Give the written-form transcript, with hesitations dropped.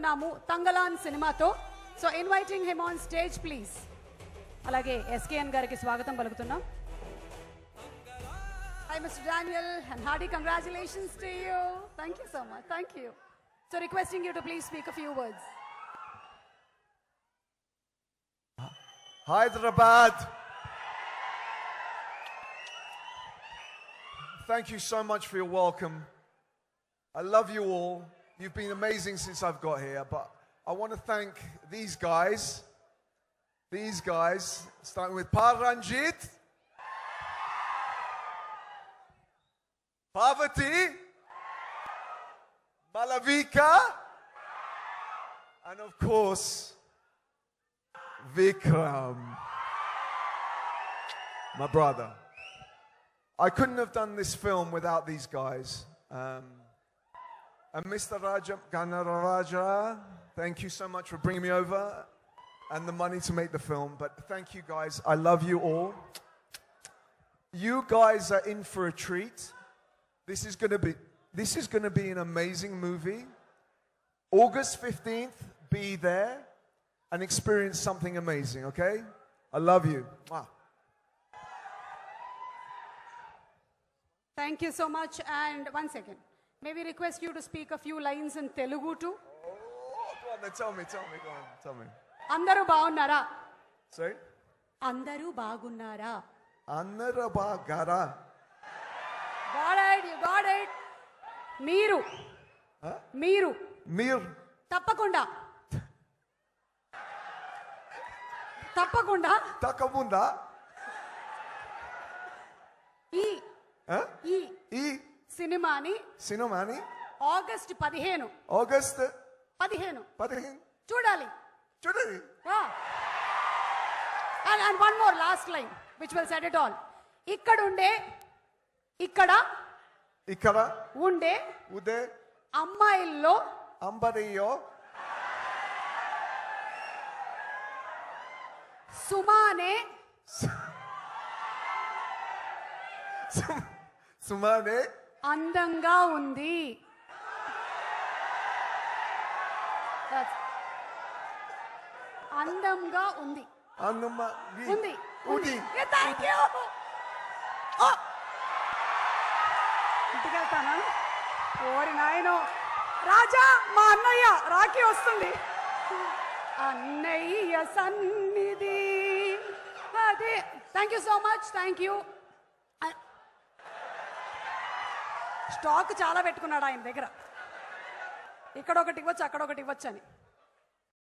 నాము తంగలాన్ సినిమాతో so inviting him on stage please. అలాగే SKN గారికి స్వాగతం పలుకుతున్నాం. Hi Mr. Daniel and hearty congratulations to you. Thank you so much. Thank you. So requesting you to please speak a few words. Hyderabad. Thank you so much for your welcome. I love you all. You've been amazing since I've got here, but I want to thank these guys. Starting with Paranjit, Parvati, Malavika, and of course, Vikram, my brother. I couldn't have done this film without these guys. And Mr. Raja Ganaraja, thank you so much for bringing me over and the money to make the film. But thank you guys. I love you all. You guys are in for a treat. This is going to be an amazing movie. August 15th, be there and experience something amazing, okay? I love you. Wow. Thank you so much. And one second. May we request you to speak a few lines in Telugu too? Oh, go on then. Tell me. Andaru baagunnara. Sorry? Andaru baagunnara. Andaru baagara. You got it. Meeru. Huh? Meeru. Mir. Tappakunda. Takabunda. Huh? ఈ సినిమాని August 15 చూడాలి. And one more last line which will set it all. ఇక్కడ ఉండే ఉదే అమ్మాయిల్లో అంబరియో సుమానే అందంగా ఉంది. అందంగా ఉంది. Thank you. ఇంటికి వెళ్తానా? ఓరి నాయనో రాజా, మా అన్నయ్య రాఖీ వస్తుంది. అన్నయ్య సన్నిధి అదే. Thank you so much. Thank you. Stock చాలా పెట్టుకున్నాడు ఆయన దగ్గర. ఇక్కడ ఒకటి ఇవ్వచ్చు, అక్కడ ఒకటి ఇవ్వచ్చు అని.